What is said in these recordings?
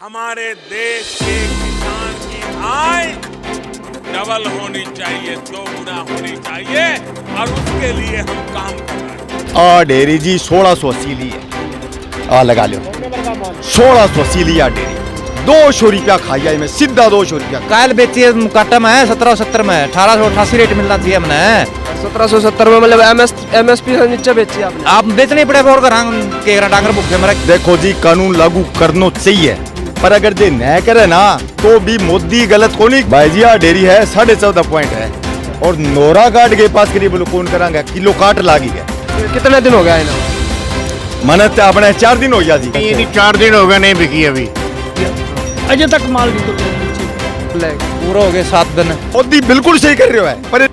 हमारे देश के किसान की आय डबल होनी चाहिए, 2 गुना होनी चाहिए और उसके लिए हम काम कर रहे हैं। डेरी जी 1680 ली है, लगा लो 1680 लिया डेरी, 200 रुपया खाई आई में सीधा 200 रुपया। कायल बेची है कटम है 1770 में, 1888 रेट मिलना चाहिए हमने। 1770 में मतलब एमएसपी से नीचे बेची आपने। आप बेचने पड़े और के डांगर भूखे मरे। देखो जी कानून लागू करना चाहिए, पर अगर जे न करे ना तो भी मोदी गलत को नहीं। भाईजिया डेरी है 14.5 पॉइंट है और नोरा काट के पास करीब कौन करांगा, किलो काट लागी है। कितने दिन हो गया है ना? मन अपने 4 दिन हो गया जी। ये 4 दिन हो गए नहीं बिकी अभी, अजय तक माल की पूरा हो गए 7 दिन। मोदी बिल्कुल सही कर रहे हो, पर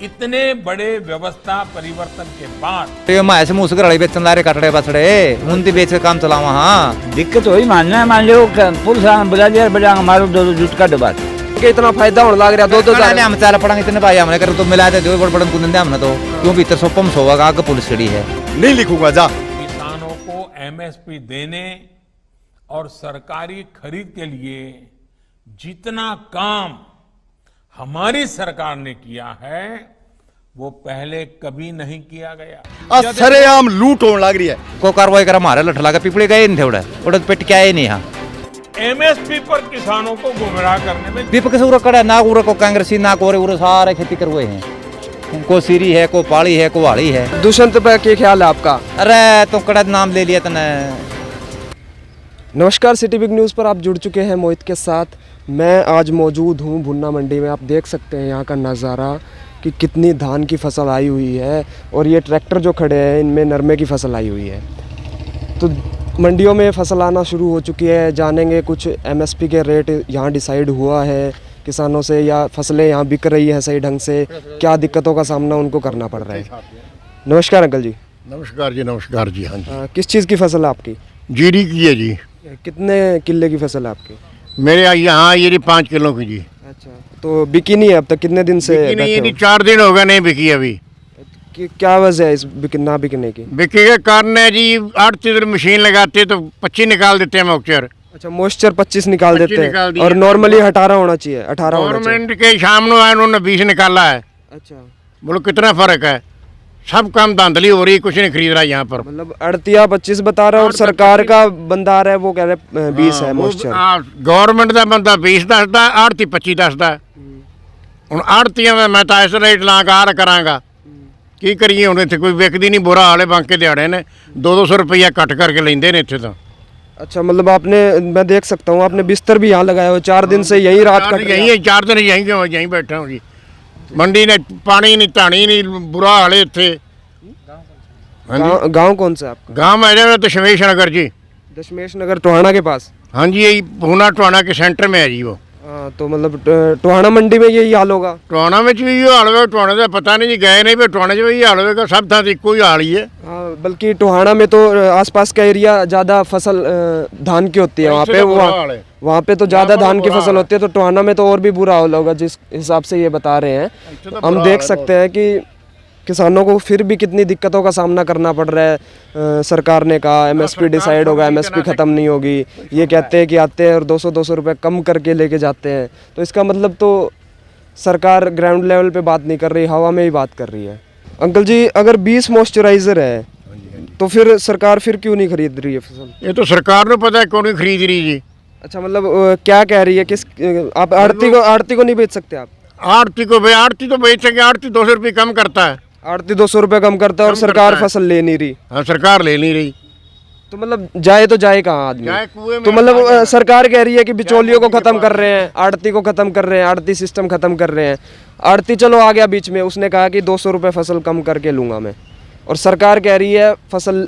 इतने बड़े व्यवस्था परिवर्तन के बाद ये माय से मुंह से गड़ाई बेचन लारे कटड़े बछड़े मुंदी बेच के काम चलावा। हाँ दिक्कत वही मानना है, मान लो पुलिस बुला लिया बजा हमारे 2 जूट का डब्बा कि इतना फायदा होने लग रहा 2-2 हम चाल पड़ेंगे इतने भाई हमने कर तो मिला दे बड़ बड़न कुंदे हमने तो क्यों भीतर सोपम सोगा आगे पुलिस खड़ी है। नहीं लिखूंगा जा। किसानों को एमएसपी देने और सरकारी खरीद के लिए जितना काम हमारी सरकार ने किया है वो पहले कभी नहीं किया गया। सरेआम लूट होने लग रही है। को कार्रवाई करा मारे लठ लगा पिपड़ी गए नहीं थे उड़े पेट क्या है नहीं। हाँ एमएसपी पर किसानों को गुमराह करने में दीपक से उरा कड़ा ना उरा को कांग्रेसी ना को उरा सारे खेती करवाए हैं। को सीरी है, को पाड़ी है, को वाड़ी है। दुष्यंत पे क्या ख्याल है आपका? अरे तो कड़ा नाम ले लिया तने। नमस्कार, सिटी बिग न्यूज़ पर आप जुड़ चुके हैं मोहित के साथ। मैं आज मौजूद हूँ भुन्ना मंडी में। आप देख सकते हैं यहाँ का नज़ारा कि कितनी धान की फसल आई हुई है और ये ट्रैक्टर जो खड़े हैं इनमें नरमे की फसल आई हुई है। तो मंडियों में फसल आना शुरू हो चुकी है। जानेंगे कुछ एमएसपी के रेट यहाँ डिसाइड हुआ है किसानों से, या फसलें यहाँ बिक रही हैं सही ढंग से, क्या दिक्कतों का सामना उनको करना पड़ रहा है। नमस्कार अंकल जी। नमस्कार जी। नमस्कार जी। हाँ जी। किस चीज़ की फसल है आपकी? जीरी की है जी। कितने किले की फसल है आपकी? मेरे यहाँ ये 5 किलो की जी। अच्छा, तो बिकी नहीं है अब तक? कितने दिन से बिकी नहीं, बैठे ये हो? 4 दिन हो गए नहीं बिकी अभी। क्या वजह है इस ना बिकने की? बिकी के कारण है जी 8 मशीन लगाते तो 25 निकाल देते हैं मॉइस्चर। अच्छा, मॉइस्चर 25 निकाल 25 देते निकाल हैं दिए। और नॉर्मली 18 होना चाहिए, 18 होना चाहिए। गवर्नमेंट के सामने आए उन्होंने 20 निकाला है। अच्छा, बोलो कितना फर्क है। सब काम धांधली हो रही है, कुछ नहीं खरीद रहा है यहाँ पर। मतलब अड़तिया 25 बता रहा है और सरकार का बंदा आ रहा है वो कह रहे हैं 20 है मॉइस्चर। गवर्नमेंट का बंदा 20 दसदा, आड़ती 25 दसदा। ਹੁਣ ਆੜਤੀਆਂ ਦਾ ਮੈਂ ਤਾਂ ਇਸ ਰੇਟ ਲਾ ਕਾਰ ਕਰਾਂਗਾ, ਕੀ ਕਰੀਏ ਹੁਣ ਇੱਥੇ ਕੋਈ ਵਿਕਦੀ ਨਹੀਂ, ਬੁਰਾ ਹਾਲ ਹੈ। ਬਾਂਕੇ ਦਿਹਾੜੇ ਨੇ 200 रुपया ਕੱਟ ਕਰਕੇ ਲੈਂਦੇ ਨੇ ਇੱਥੇ ਤਾਂ। अच्छा, मतलब आपने, मैं देख सकता हूँ आपने बिस्तर भी यहाँ लगाया हुआ, 4 दिन से यही रात कट रही है। यहीं 4 दिन यहीं क्यों यहीं बैठा हूँ जी। मंडी ने पानी नहीं, धानी नहीं, बुरा हाल है ਇੱਥੇ। गाँव कौन सा है आपका? गाँव है जाए दशमेश नगर जी। दशमेश नगर टोहाना के पास? हाँ जी, यही पूना टोहाना के सेंटर में है जी वो। हाँ, तो मतलब टोहाना मंडी में यही हाल होगा? टोहाना में भी ये हाल है, टोहाने का पता नहीं जी, गए नहीं, टोहाने में भी हाल होगा। सब था इको ही हाल ही है। हाँ, बल्कि टोहाना में तो आसपास का एरिया ज़्यादा फसल धान की होती है वहाँ पे। वहाँ पे तो ज़्यादा धान की फसल होती है, तो टोहाना में तो और भी बुरा हाल होगा जिस हिसाब से ये बता रहे हैं। हम देख सकते हैं कि किसानों को फिर भी कितनी दिक्कतों का सामना करना पड़ रहा है। सरकार ने कहा एमएसपी डिसाइड होगा, एमएसपी ख़त्म नहीं होगी। ये कहते हैं कि आते हैं और 200 रुपये कम करके लेके जाते हैं। तो इसका मतलब तो सरकार ग्राउंड लेवल पे बात नहीं कर रही, हवा में ही बात कर रही है। अंकल जी, अगर 20 मॉइस्चराइज़र है तो फिर सरकार फिर क्यों नहीं खरीद रही है फसल? ये तो सरकार को पता है क्यों नहीं खरीद रही जी। अच्छा, मतलब क्या कह रही है? किस आप आड़ती को नहीं बेच सकते आप? आड़ती को आड़ती तो बेच सके, आड़ती 200 रुपये कम करता है। आड़ती 200 रुपये कम करता है और सरकार फसल ले नहीं रही। हाँ, सरकार ले नहीं रही। तो मतलब जाए तो जाए कहाँ आदमी? जाए कुएं में। तो मतलब सरकार कह रही है कि बिचौलियों को खत्म कर रहे हैं, आड़ती को खत्म कर रहे हैं, आड़ती सिस्टम खत्म कर रहे हैं। आड़ती चलो आ गया बीच में, उसने कहा कि 200 रुपये फसल कम करके लूँगा मैं, और सरकार कह रही है फसल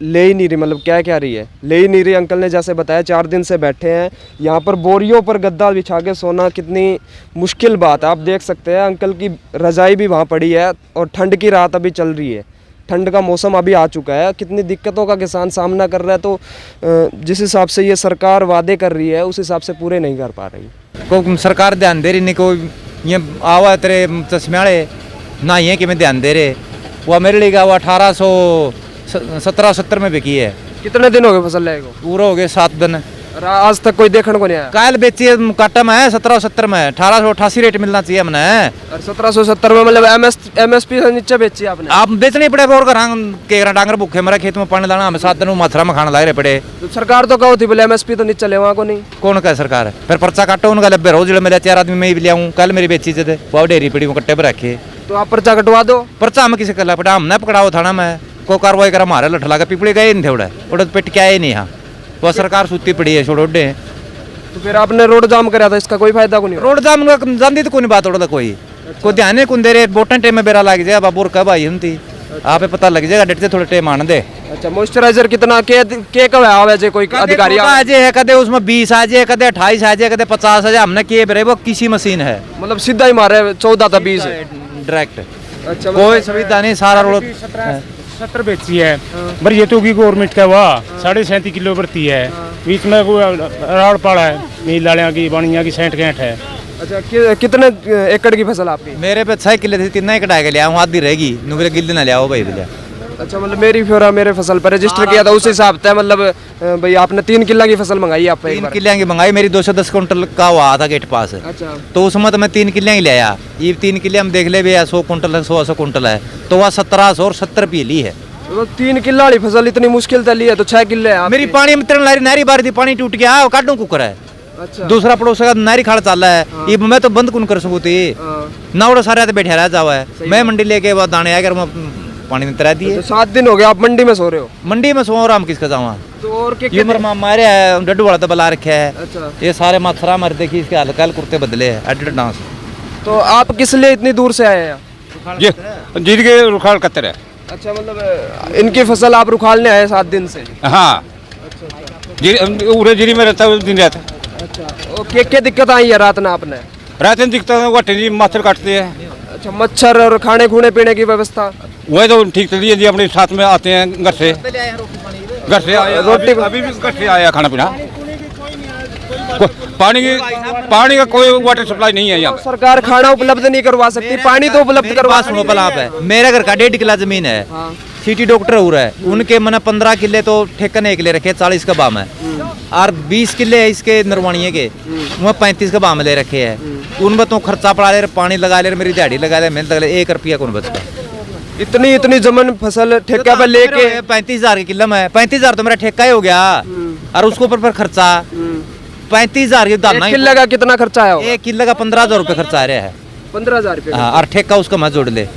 ले ही नहीं रही। मतलब क्या कह रही है? ले ही नहीं रही। अंकल ने जैसे बताया 4 दिन से बैठे हैं यहाँ पर, बोरियों पर गद्दा बिछा के सोना कितनी मुश्किल बात है। आप देख सकते हैं अंकल की रज़ाई भी वहाँ पड़ी है और ठंड की रात अभी चल रही है, ठंड का मौसम अभी आ चुका है। कितनी दिक्कतों का किसान सामना कर रहा है। तो जिस हिसाब से ये सरकार वादे कर रही है उस हिसाब से पूरे नहीं कर पा रही। को सरकार ध्यान दे रही नहीं, को ये आवा तेरे चश्मे ना ये कि मैं ध्यान दे रहे। वो मेरे लिए वो 1870 में बिकी है। कितने दिन हो गए फसल लाए को? पूरा हो गए 7 दिन। और आज तक कोई देखने को नहीं आया। कायल बेची है काटा में 1770 में, 1888 रेट मिलना चाहिए हमने। और 1770 में मतलब MSP से नीचे बेची आपने। आप बेचने पड़े और के डांगर भूखे मरे खेत में पानी लाना, हमें 7 दिन माथरा में खाना ला रहे पड़े। तो सरकार तो कहो थी बोले MSP तो नीचे चले वहाँ को नहीं। कौन कहे सरकार? फिर पर्चा काटो उनका लब्बे रोज मिले 4 आदमी में भी लियाऊं। कल मेरी बेची थे बहुत डेरी पड़ी वो कट्टे पर रखे। तो आप पर्चा कटवा दो। पर्चा हमें किसी कला पड़ा, हमने पकड़ाओ थाना में को कार्रवाई करा, हमारे लठ लगा पिपड़ी गए नहीं थे उड़ा पेट क्या है नहीं। हाँ वो सरकार सूती पड़ी है छोड़ो डे। तो फिर आपने रोड जाम करा था, इसका कोई फायदा को नहीं। रोड जाम जानती तो कोई बात उड़ा कोई को ध्यान नहीं कुन दे रहे बोटन टाइम में बेरा लग जाए बाबूर कब आई हम थी आप पता लग जाएगा डेट से थोड़े टाइम आने दे। अच्छा मॉइस्चराइजर कितना के कब आवे जे कोई अधिकारी आ जाए है कदे उसमें 20 आ जाए कदे 28 आ जाए कदे 50 आ जाए। हमने किए बरे वो किसी मशीन है मतलब सीधा ही मारे 14 था 20 डायरेक्ट। अच्छा कोई सुविधा नहीं सारा रोड 70 बेची है पर ये तो की गवर्नमेंट का हुआ 37.5 किलो भरती है। बीच में राड़ पाड़ा है मील लालियाँ की बाणियाँ की 60-65 है। अच्छा कितने एकड़ की फसल आपकी? मेरे पे 6 किले थे 3 ही कटा के लिया हूँ आधी रहेगी नुकरे गिल्ली ना लिया भाई भैया। अच्छा मतलब मेरी फिर मेरे फसल पर रजिस्टर किया था उस हिसाब से मतलब भाई आपने 3 किला की फसल मंगाई आप 3 किले की मंगाई मेरी 210 कुंटल का हुआ था गेट पास। अच्छा तो उसमें तो मैं 3 किले ही ले आया। ये 3 किले हम देख ले भैया 100 कुंटल है 100 कुंटल है तो वह 1770 रुपये ली है। तो 3 किला वाली फसल इतनी मुश्किल से ली है तो 6 किले मेरी पानी में 3 लारी नहरी बारी थी पानी टूट गया काटू कुकर है। अच्छा दूसरा पड़ोस का नहरी खाड़ चल रहा है ये मैं तो बंद कौन कर सकूँ थी ना उड़ा सारे बैठे रह जावा है। मैं मंडी लेके बाद दाने आकर पानी में तरा दिए। 7 दिन हो गया आप मंडी में सो रहे हो? मंडी में सो रहा हम किसका जावा तो और ये मेरा मारे है डड्डू वाला तो बला रखे है। अच्छा ये सारे माथरा मर देखी इसके हाल कल कुर्ते बदले है एडिट डांस। तो आप किस लिए इतनी दूर से आए हैं? जीत के रुखाल कतर है। अच्छा मतलब इनकी फसल आप रुखालने आए 7 दिन से? हाँ उरे जीरी में रहता है दिन रहता। अच्छा क्या दिक्कत आई है रात में आपने? रात में दिखता है वटे जी मच्छर काटते हैं। अच्छा मच्छर और खाने खूने पीने की व्यवस्था वही तो ठीक चलिए जी अपने साथ में आते हैं घर से आया रोटी अभी भी घर से आया खाना पीना। पानी का कोई वाटर सप्लाई नहीं है यहाँ। सरकार खाना उपलब्ध नहीं करवा सकती पानी तो उपलब्ध करवा सुनो पल आप है मेरे घर का 1.5 किला जमीन है। सिटी डॉक्टर हो रहा है उनके मैंने 15 किले तो ठेका नहीं किले रखे 40 का बाम है और 20 किले इसके नरवाणिये के वहाँ 35 का बाम ले रखे है। उनमें तो खर्चा पड़ा ले पानी लगा ले मेरी दिहाड़ी लगा ले मेहनत लगा ले 1 रुपया कौन बचता। इतनी जमीन फसल ठेका पे लेके 35,000 की किलो में 35,000 तो मेरा ठेका ही हो गया और उसके ऊपर फिर खर्चा 35,000 की दाना। किले का कितना खर्चा है? 1 किले का 15,000 रुपये खर्चा आ रहा है। 15,000 रुपये हाँ और ठेका उसका मत जोड़ ले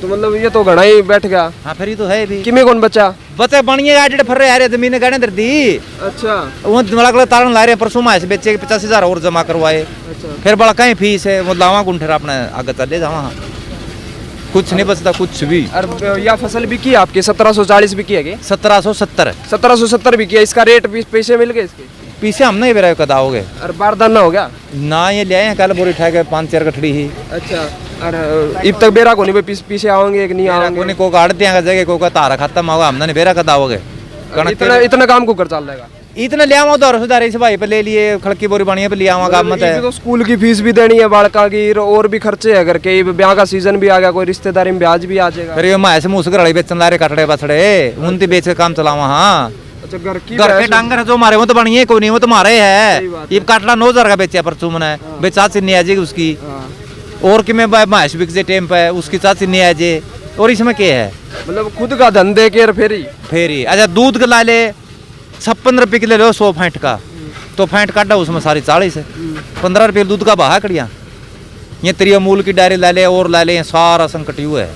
तो मतलब ये तो घना ही बैठ गया। हाँ फिर ये तो है भी किमें कौन बचा? बच्चे बनिए गाड़ी फर रहे जमीन गाड़े दर दी। अच्छा वो बड़ा तारण ला रहे हैं परसों माए से बेचे 85,000 और जमा करवाए। अच्छा फिर बड़ा कहीं फीस है वो लावा गुंठेर अपने आगे चले जावा कुछ नहीं बचता कुछ भी। और यह फसल भी की आपकी 1740 भी की है? 1770 1770 भी किया। इसका रेट भी पैसे मिल गए इसके? पीछे हम नहीं बेरा कदा हो गए और बारदाना हो गया ना ये ले आए कल बोरी उठा के 5-4 कठड़ी ही। अच्छा और अब तक बेरा को नहीं पीछे आओगे कि नहीं आओगे? को गाड़ दिया जगह को का तारा खत्म होगा हमने बेरा कदा हो गए। इतना काम को कर चल रहेगा इतना ले आवा उधार सुधार इस भाई पे ले लिए खड़की बोरी बनिया पे ले आवा काम मत है। तो स्कूल की फीस भी देनी है बालका की और भी खर्चे है घर के ब्याह का सीजन भी आ गया कोई रिश्तेदारी में ब्याज भी आ जाएगा। फिर ये माए से मुँह से घड़ी बेचन ला रहे कटड़े बछड़े उनती बेच के काम चलावा। हाँ अच्छा घर के डांगर जो मारे वो तो बनिए कोई नहीं वो तो मारे है ये काटला 9,000 का बेचा परचू मैंने बेचा चिन्नी आ जाएगी उसकी और कि मैं माइस बिक जे टेम पे उसकी चाह चिन्नी आ जाए और इसमें क्या है मतलब खुद का धंधे के फिर ही। अच्छा दूध का ला ले 56 रुपये किलो लो 100 फेंट का तो फेंट काटा उसमें सारी 40 है 15 रुपये दूध का बहा कड़िया। ये तेरी अमूल की डायरी ला ले और ला ले सारा संकट यू है।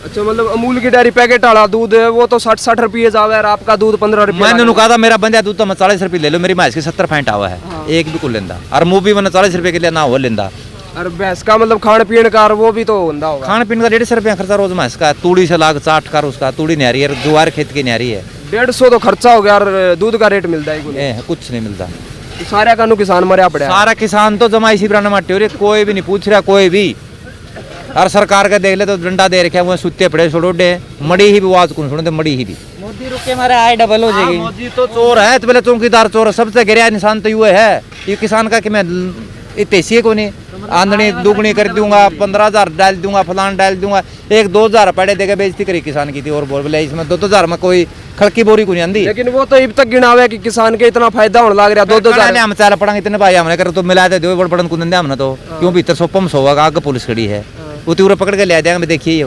अच्छा मतलब अमूल की डायरी पैकेट वाला दूध है वो तो 60 रुपये जावे और आपका दूध 15 रुपये। मैंने कहा था मेरा बंदा दूध तो मैं 40 रुपये ले लो मेरी माइस की 70 फेंट आवा है एक भी को लेंदा और मूवी मैंने 40 रुपये के लिए ना हो लेंदा। और भैंस का मतलब खान पीन का वो भी तो होता होगा? खान पीन का 150 रुपया खर्चा रोज भैंस का तूड़ी से लाग चाट कर उसका तूड़ी न्यारी है जुआर खेत की न्यारी है 150 तो खर्चा हो गया और दूध का रेट मिलता है कुछ नहीं मिलता। तो सारा कानू किसान मरा पड़ा सारा किसान तो जमा इसी पुराने माटे हो रहे कोई भी नहीं पूछ रहा कोई भी। और सरकार का देख ले तो डंडा दे रखे वो सुते पड़े छोड़ोडे मड़ी ही भी आवाज कौन सुनते मड़ी ही भी मोदी रुके मारे आए डबल हो जाएगी। मोदी तो चोर है तो पहले चौकीदार चोर सबसे गिरा निशान तो ये है ये किसान का कि मैं इतने को नहीं आंधनी दुगनी कर दूंगा 15,000 डाल दूंगा फलान डाल दूंगा 1-2 हज़ार पड़े देगा बेइज्जती करी किसान की थी और बोल बोले इसमें 2-2 हज़ार में कोई खड़की बोरी को नहीं आंदी। लेकिन वो तो अब तक गिनावे कि किसान के इतना फायदा होने लग रहा 2-2 हम चाल पड़ेंगे इतने भाई हमने कर तो मिला दे दो बड़ बड़न को दंदे हमने तो क्यों भीतर सोपम सोगा आगे पुलिस खड़ी है उती उरे पकड़ के ले जाएंगे देखिए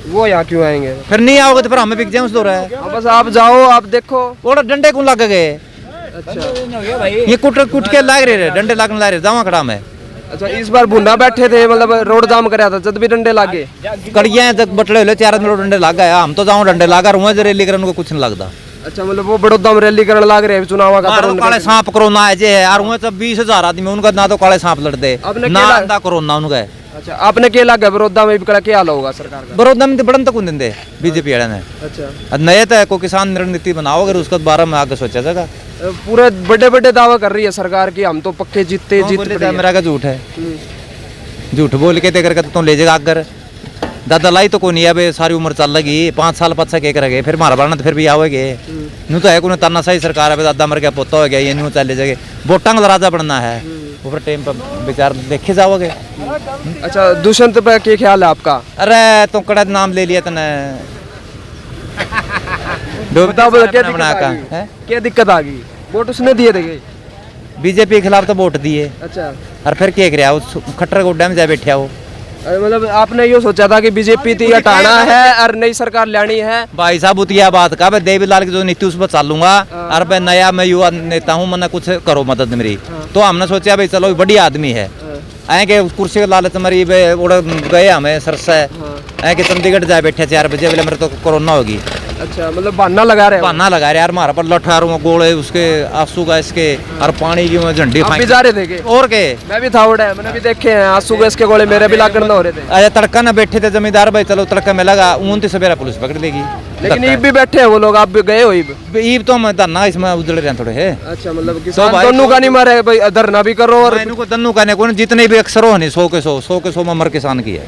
वो यहाँ क्यों आएंगे? फिर नहीं आओगे तो फिर हमें बिक जाए उस दौर है। बस आप जाओ, आप देखो। वो डंडे कौन लग गए? अच्छा, ये कुट कुट के लाग रहे डंडे लागने ला रहे जावा खड़ा में। अच्छा, इस बार भुन्ना बैठे थे, मतलब रोड जाम कराया था जब भी डंडे लागे कड़िया तक बटले ले 4 मिनट डंडे लाग गया हम तो जाऊं डंडे लागा रुआ जे रैली करने को कुछ नहीं लगता। अच्छा, मतलब वो बड़ौदा में रैली करने लाग रहे हैं चुनाव का काले सांप कोरोना है जे और वहां सब 20,000 आदमी उनका ना तो काले सांप लड़ते ना कोरोना उनका। अच्छा, आपने क्या लगा बड़ौदा में क्या हाल होगा सरकार का? बड़ौदा में बड़न तक देंगे बीजेपी वाले ने। अच्छा, नए तो कोई किसान रणनीति बनाओ अगर उसके बारे में आगे सोचा जाएगा। पूरे बड़े बड़े दावा कर रही है सरकार की हम तो पक्के जीते मेरा का झूठ है, झूठ बोल के ते करके तो ले जाएगा अगर दादा लाई तो कोई नहीं है सारी उम्र चल लगी 5 साल पच्चा के करेंगे फिर मारा बारना तो फिर भी आओगे नू तो है कोई ताना सही सरकार है दादा मर गया पोता हो गया ये न्यू चले जाएगा वोटां का राजा बनना है ऊपर टाइम पर विचार देखे जाओगे। अच्छा, दुष्यंत पे क्या ख्याल है आपका? अरे तो कड़ा नाम ले लिया तने क्या दिक्कत आ गई? वोट उसने दिए थे बीजेपी के खिलाफ तो वोट दिए। अच्छा, और फिर क्या कर खट्टर गोड्डा में जा बैठा हो। मतलब आपने ये सोचा था कि बीजेपी थी हटाना है और नई सरकार लानी है? भाई साहब उतिया बात का देवीलाल की जो नीति उस पर चालूंगा और मैं नया मैं युवा नेता हूँ मैंने कुछ करो मदद मेरी तो हमने सोचा भाई चलो बढ़िया आदमी है ऐ के कुर्सी के लालच मरी उड़ गए हमें सरसा ऐ के चंडीगढ़ जाए बैठे 4 बजे बोले मेरे तो कोरोना होगी। अच्छा, मतलब बहाना लगा रहे बहाना लगा रहे यार हमारा पर लठार गोले उसके आंसू गैस के और पानी की झंडी भी जा रहे थे और के मैं भी था उड़ा मैंने भी देखे हैं आंसू गैस के गोले मेरे भी लागण हो रहे थे। अरे तड़का ना बैठे थे जमींदार भाई चलो तड़का में लगा 29 सवेरा पुलिस पकड़ लेगी लेकिन ईब भी बैठे हैं वो लोग आप भी गए हो ईब तो हम धरना इसमें उजड़ रहे हैं थोड़े है। अच्छा, मतलब किसान दोनों का नहीं मारे भाई धरना भी करो और इनको दन्नू का नहीं जितने भी अक्सर हो नहीं 100 के 100 में मर किसान की है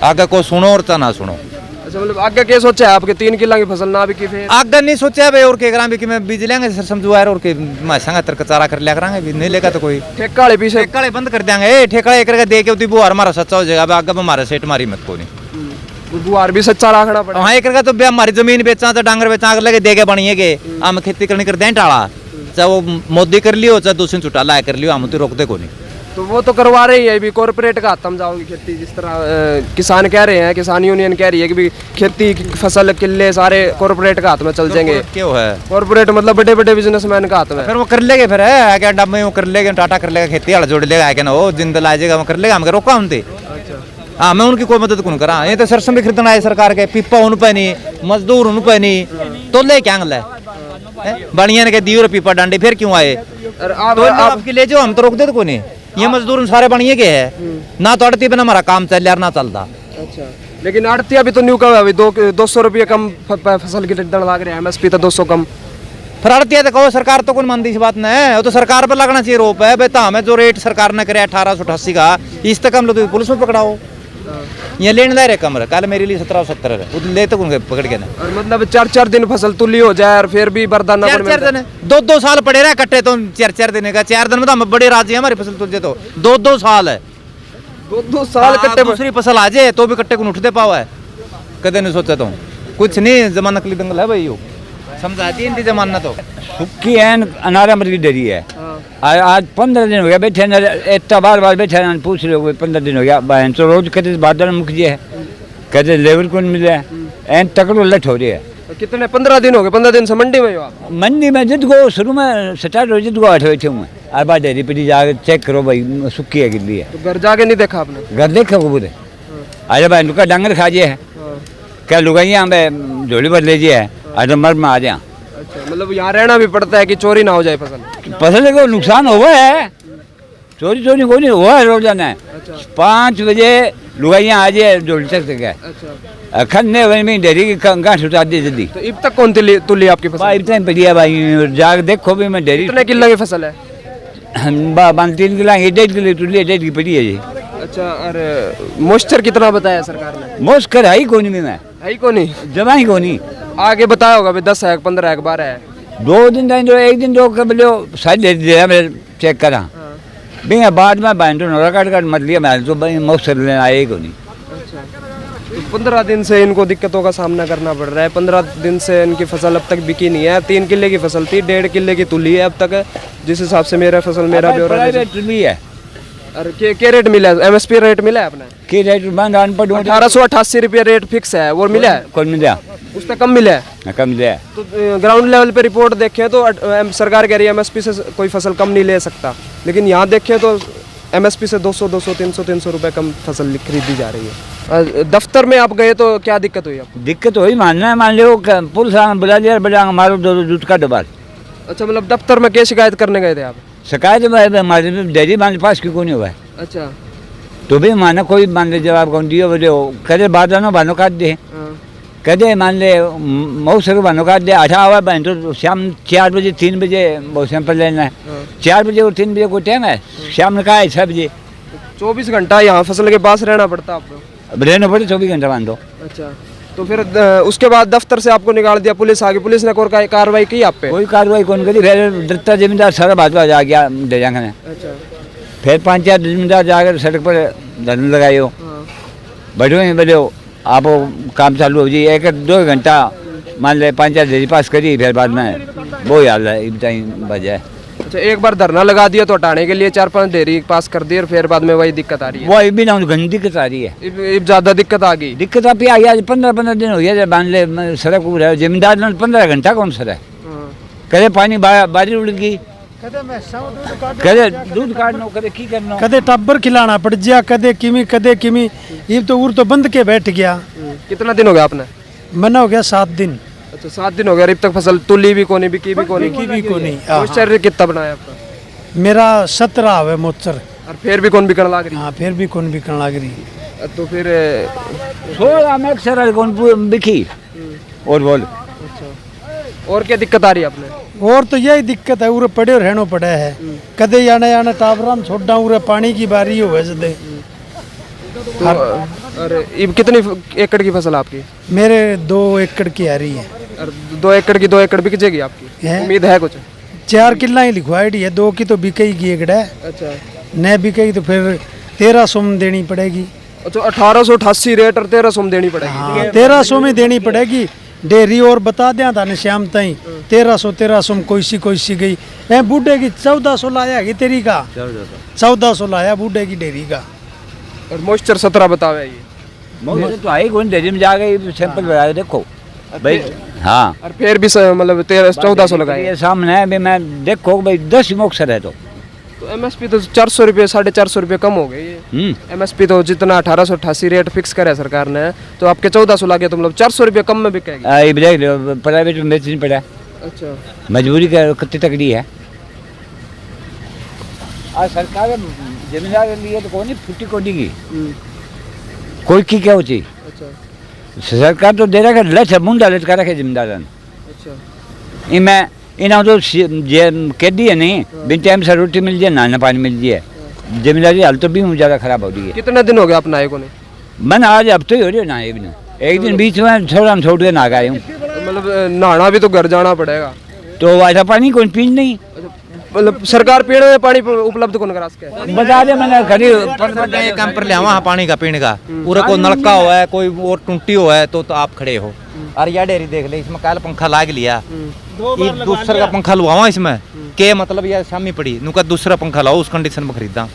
आगे को सुनो और ता ना सुनो। अच्छा, मतलब आगे क्या सोचा है आपके 3 किला की फसल ना भी की फिर आगे नहीं सोचा भाई और के ग्राम भी कि मैं बीज लेंगे सर समझो यार और के मैं संगा तरक चारा कर लिया करांगे नहीं लेगा तो कोई ठेका वाले पीछे ठेका बंद कर देंगे ठेका एक करके दे के उती बुआर हमारा सच्चा हो जाएगा आगे हमारे सेठ मारी मत को नहीं बुआर भी सच्चा रखना पड़ेगा। हाँ एक करके तो हमारी जमीन बेचा तो डांगर बेचा लगे दे के बनिए के हम खेती करनी कर दें टाला चाहे वो मोदी कर लियो चाहे दूसरी चुटाला कर लियो हम तो रोकते को नहीं। तो वो तो करवा रही है अभी कॉर्पोरेट का हाथ जाओगी खेती जिस तरह किसान कह रहे हैं किसान यूनियन कह रही है कि भी खेती फसल किले सारे कॉर्पोरेट का हाथ में चल जाएंगे। क्यों है कॉर्पोरेट मतलब बड़े बड़े बिजनेसमैन का हाथ में फिर वो कर लेंगे फिर है क्या डब में वो कर लेंगे टाटा कर लेगा खेती वाला जोड़ लेगा क्या ना वो जिंदा ला जाएगा वो कर लेगा हम रोका हम थे। हाँ मैं उनकी कोई मदद कौन करा ये तो सरसों भी खरीदना है सरकार के पिप्पा उन पे नहीं मजदूर उन पे नहीं तो ले क्या बढ़िया ने दियो पीपा डांडे फिर क्यों आए आपके ले जाओ हम तो रोक दे को नहीं ये मजदूर सारे बनिए के है ना तो अड़ती बिना हमारा काम चल यार ना चलता। अच्छा, लेकिन आड़ती अभी तो न्यू का अभी 200 रुपये कम फसल की दर लग रहे हैं MSP तो 200 कम फिर अड़ती तो कहो सरकार तो कौन मानती इस बात ने वो तो सरकार पर लगना चाहिए रोप है बेटा हमें जो रेट सरकार ने करे 1888 का इस तक हम लोग पुलिस में पकड़ाओ ये लेने दे रहे कमर कल मेरे लिए 1770 है ले तो पकड़ के ना और मतलब 4-4 दिन फसल तुली हो जाए और फिर भी बरदाना 4 दिन 2 साल पड़े रहे कट्टे तो 4 दिन का 4 दिन में तो हम बड़े राजी है हमारी फसल तुझे तो 2 साल है 2 साल कट्टे दूसरी फसल आ जाए तो भी कट्टे को उठते पाओ है कदे नहीं सोचा तो कुछ नहीं जमाना नकली दंगल है भाई समझाती है जमाना तो सुखी है अनारा मर की डरी है आज 15 दिन हो गया बैठे इतना बार बैठे पूछ रहे हो 15 दिन हो गया बहन तो रोज कहते बादल मुख जी है कहते लेबर को नहीं मिले एन तकड़ो लठ हो रही है। कितने 15 दिन हो गए 15 दिन से मंडी में हो आप? मंडी में जिद गो शुरू में स्टार्ट हो जिद गो बैठे हूँ और बाद डेरी पे जाकर चेक करो भाई सुखी है गिल्ली है तो घर जाके नहीं देखा आपने? घर देखा को बोले आज भाई लुका डांगर खा जे है क्या लुगाइया हमें झोली भर ले है आज मर में आ जाए। अच्छा, मतलब यहाँ रहना भी पड़ता है कि चोरी ना हो जाए फसल को नुकसान हुआ है चोरी को नहीं हुआ है रोजाना है। 5 बजे लुगाइया आ जाए जोड़ सकते क्या खन्ने में डेरी की गांठ उतार दी जल्दी तो अब तक कौन तुली आपकी फसल? भाई इतना बढ़िया भाई जाग देखो भी मैं डेरी कितने किलो की फसल है? 3 किलो 1.5 किलो तुली 1.5 की पड़ी है जी। अच्छा, और मॉइस्चर कितना बताया सरकार ने? मॉइस्चर है ही कोनी में मैं है ही कोनी जमा ही कोनी आगे बताया होगा 10 है 15 है 12 है 2 दिन जो 1 दिन जो कर बोले साइड दे मैं चेक करा भी बाद में बैंड नोरा काट मत लिया मैं तो भाई मॉइस्चर लेने आए ही कोनी। 15 दिन से इनको दिक्कतों का सामना करना पड़ रहा है। 15 दिन से इनकी फसल अब तक बिकी नहीं है। 3 किले की फसल थी, 1.5 किले की तुली है अब तक, जिस हिसाब से मेरा फसल मेरा ब्यौरा है। प्राइवेट भी है और क्या रेट मिला है? एमएसपी रेट मिला है अपना? कि रेट बंद अनपढ़ 1888 रुपये रेट फिक्स है, वो मिला है? कौन मिला? उससे कम मिला है? कम मिला। तो ग्राउंड लेवल पे रिपोर्ट देखें तो सरकार कह रही है एमएसपी से कोई फसल कम नहीं ले सकता, लेकिन यहाँ देखें तो एमएसपी से 200 300 रुपए कम फसल खरीदी जा रही है। दफ्तर में आप गए तो क्या दिक्कत हुई आपको? दिक्कत वही मानना है, मान लो पुलिस बुला लिया, बजा मारो 2 दूध का डब्बा। अच्छा, मतलब दफ्तर में क्या शिकायत करने गए थे आप? शिकायत हमारे डेयरी मान पास क्यों को नहीं हुआ है? अच्छा, तो भी माना कोई मान ले जवाब कौन दियो बोले कदे बाद बानो काट दे, कदे मान ले मौसर बानो काट दे। अच्छा हुआ बहन तो शाम 4 बजे 3 बजे बहुत सैंपल लेना है, 4 बजे और 3 बजे कोई टाइम है? शाम में कहा है 6 बजे। 24 घंटा यहाँ फसल के पास रहना पड़ता आपको? अब रहना पड़े 24 घंटा मान दो। अच्छा, तो फिर उसके बाद दफ्तर से आपको निकाल दिया, पुलिस आ गई, पुलिस ने कोई कार्रवाई की आप पे? कोई कार्रवाई कौन करी, फिर डरता जमींदार सारा बात आ गया दे जाने। अच्छा, फिर 5-4 जमींदार जाकर सड़क पर धरना लगायो, बैठो बैठो आप काम चालू हो जी। 1-2 घंटा मान ले 5-4 डेरी पास करी, फिर बाद में वो हाल है बताई बजाय। अच्छा, एक बार धरना लगा दिया तो हटाने के लिए 4-5 डेरी पास कर दी और फिर बाद में वही दिक्कत आ रही है? वो अभी ना गंदी दिक्कत आ रही है, अब ज्यादा दिक्कत आ गई। दिक्कत अभी आ गया। 15 दिन हो गया मान ले सड़क पूरा जमींदार ने 15 घंटा कौन सर है, कदे पानी बारी उड़ गई, कदे दूध काटना, कदे की करना, कदे टब्बर खिलाना पड़ गया, कदे किमी ये तो उर तो बंद के बैठ गया। कितना दिन हो गया आपने? मना हो गया 7 दिन। अच्छा, 7 दिन हो गया, अब तक फसल तुली भी कोनी, बिकी भी कोनी? मॉइस्चर कितना बनाया आपका? मेरा 17 है मोचर। और फिर भी कौन बिकन लग रही? हाँ, फिर भी कौन बिकन लग रही। तो फिर 16 में अक्सर कौन बिकी और बोल। और क्या दिक्कत आ रही है आपने? और तो यही दिक्कत है, उरे पड़े रहना पड़ा है, कदे याना टावराम छोड़ा उरे पानी की बारी हो वैसे। और ये कितनी एकड़ की फसल आपकी? मेरे 2 एकड़ की आ रही है। और 2 एकड़ की 2 एकड़ बिक जाएगी आपकी? उम्मीद है कुछ? 4 किला ही लिखवाई है, 2 की तो बिकेगी एकड़ है। अच्छा, न बिकेगी तो फिर 1300 में देनी पड़ेगी। अच्छा, 1888 रेट और 1300 में देनी पड़ेगी? हाँ, 1300 में देनी पड़ेगी डेरी। और बता दिया था न शाम तई 1300 में कोई सी गई। बूढ़े की 1400 लाया कि तेरी का 1400 लाया बूढ़े की डेरी का। और मॉइस्चर 17 बतावे ये? मौसम तो आई कौन डेरी में जा गई सैंपल लगा के देखो भाई। हाँ, और फिर भी मतलब 1400 लगाए? ये सामने है, मैं देखो भाई 10 मोक्सर है तो एमएसपी तो 400 रुपये 450 रुपये कम हो गई। एमएसपी तो जितना 1888 रेट फिक्स करे सरकार ने, तो आपके 1400 लगे तो मतलब 400 रुपये कम में बिकेगी। प्राइवेट में बेच नहीं पड़ा। अच्छा, मजबूरी कितनी तकड़ी है। और सरकार जमींदार के लिए तो कौन फुटी कोडी की कोई की क्या होती। अच्छा, सरकार तो दे रहा है लठ मुंडा लटका रखे जमींदार ने। अच्छा, मैं इन्हें तो कैदी है नहीं, बिन टाइम से रोटी मिल जाए, नहाना पानी मिल जाए। जमींदारी हाल तो भी ज़्यादा खराब हो रही है। कितने दिन हो गए आप नहाए को? नहीं, मैंने आज अब तो ही हो रही है ना, एक दिन बीच में थोड़ा छोड़ के नहा गए हूँ। मतलब नहाना भी तो घर जाना पड़ेगा, तो ऐसा पानी कौन पीन नहीं। मतलब सरकार पीने में पानी उपलब्ध कौन करा सके? बता दे मैंने खड़ी काम पर ले आवा पानी का पीने का, पूरा कोई नलका हुआ है, कोई और टूटी हुआ है तो आप खड़े हो। और यह डेयरी देख ले, इसमें कल पंखा लाग लिया, दूसरा का पंखा लुआवा इसमें के मतलब यह शामी पड़ी नुका दूसरा पंखा लाओ, उस कंडीशन में खरीदा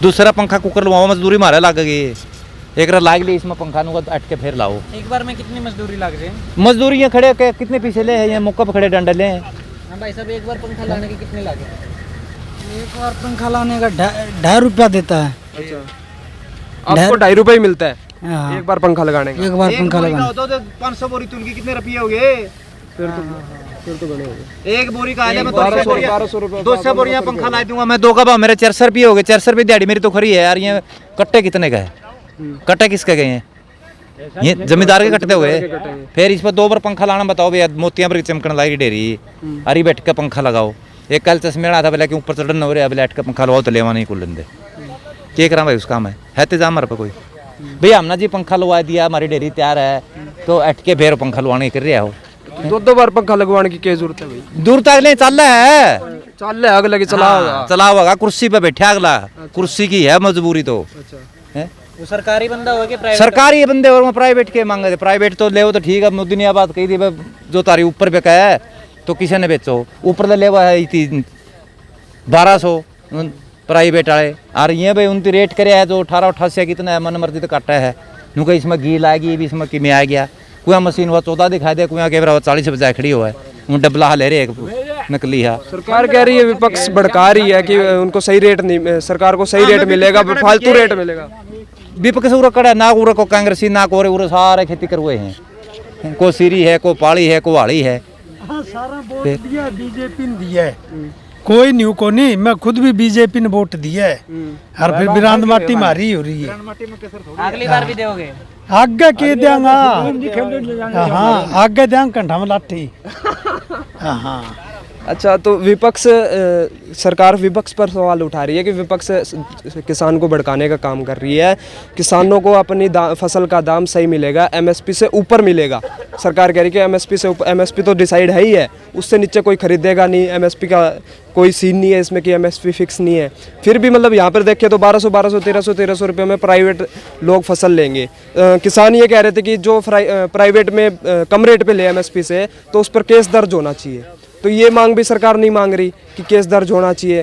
दूसरा पंखा कुकर लुआवा, मजदूरी मारे लग गई। एक लाग ली इसमें पंखा नुका तो अटके फिर लाओ। एक बार में कितनी मजदूरी लग रही है? मजदूरी ये खड़े के कितने पीछे ले है, ये मौका पे खड़े डंडे ले। हाँ भाई साहब, एक बार पंखा लाने के कितने लगे? एक बार पंखा लाने का 2.5 रुपया देता है। अच्छा, आपको 2.5 रुपये ही मिलता है हाँ, एक बार पंखा लगाने का? एक बार पंखा लगाने 500 बोरी तुनकी कितने रुपये हो गए? फिर तो बड़े हो गए। एक बोरी का 1200 रुपये 200 बोरियां पंखा ला दूंगा मैं, 2 का भाव मेरे 400 रुपये हो गए। 400 रुपये दिहाड़ी मेरी तो खरी है यार। ये कट्टे कितने का है? कट्टे किसके गए हैं? ये जमींदार के कटते हुए। फिर इस पर 2 बार पंखा लाना बताओ भैया, मोतियां पर चमकने लगी डेरी। अरे बैठ के पंखा लगाओ। एक कल चश्मे था बोला कि ऊपर चढ़ना हो रहा है, बैठ के पंखा लगाओ तो लेवा नहीं कुल लेंदे। क्या करा भाई उस काम है तेजाम हमारे पे कोई भैया? हमने जी पंखा लगवा दिया, हमारी डेयरी तैयार है तो अट के फिर पंखा लगवाने कर रहा हो। 2 बार पंखा लगवाने की क्या जरूरत है भाई? दूर तक नहीं चल रहा है, चल अगला की चला चला होगा, कुर्सी पे बैठा अगला, कुर्सी की है मजबूरी तो है। वो सरकारी बंदा हो गया प्राइवेट? सरकारी बंदे और वो प्राइवेट के मांगे थे। प्राइवेट तो ले तो ठीक है, मोदी ने यह बात कही थी भाई जो तारी ऊपर पे कहा है तो किसी ने बेचो, ऊपर ले हुआ है 1200 प्राइवेट वाले। और ये भाई उनकी रेट करे है जो 1888 कितना है, मन मर्जी तो काटा है। नुका इसमें घी लाएगी भी, इसमें किमें आ गया, कुआ मशीन हुआ 14 दिखाई दे, कुआ कैमरा हुआ 40 बजाय खड़ी हुआ है, वो डबला ले रहे एक नकली है। सरकार कह रही है, विपक्ष भड़का रही है कि उनको सही रेट नहीं, सरकार को सही रेट मिलेगा, फालतू रेट मिलेगा। विपक्ष उरा कड़ा ना उरा को कांग्रेसी ना को उरा सारे खेती करवाए हैं, को सीरी है, को पाली है, को वाली है। हाँ, सारा वोट दिया बीजेपी ने दिया है, कोई न्यू को नहीं। मैं खुद भी बीजेपी ने वोट दिया है, और फिर बिरांद माटी मारी हो रही है। अगली बार भी दोगे? आगे के देंगा, हाँ आगे देंगे कंठा में लाठी। हाँ अच्छा, तो विपक्ष सरकार विपक्ष पर सवाल उठा रही है कि विपक्ष किसान को भड़काने का काम कर रही है। किसानों को अपनी फसल का दाम सही मिलेगा, एमएसपी से ऊपर मिलेगा। सरकार कह रही है कि एमएसपी से ऊपर, एमएसपी तो डिसाइड है ही है, उससे नीचे कोई खरीदेगा नहीं। एमएसपी का कोई सीन नहीं है इसमें कि एमएसपी फिक्स नहीं है। फिर भी मतलब यहाँ पर देखें तो 1200 1300 रुपये में प्राइवेट लोग फसल लेंगे। किसान ये कह रहे थे कि जो प्राइवेट में कम रेट पे ले एमएसपी से, तो उस पर केस दर्ज होना चाहिए। तो ये मांग भी सरकार नहीं मांग रही कि केस दर्ज होना चाहिए।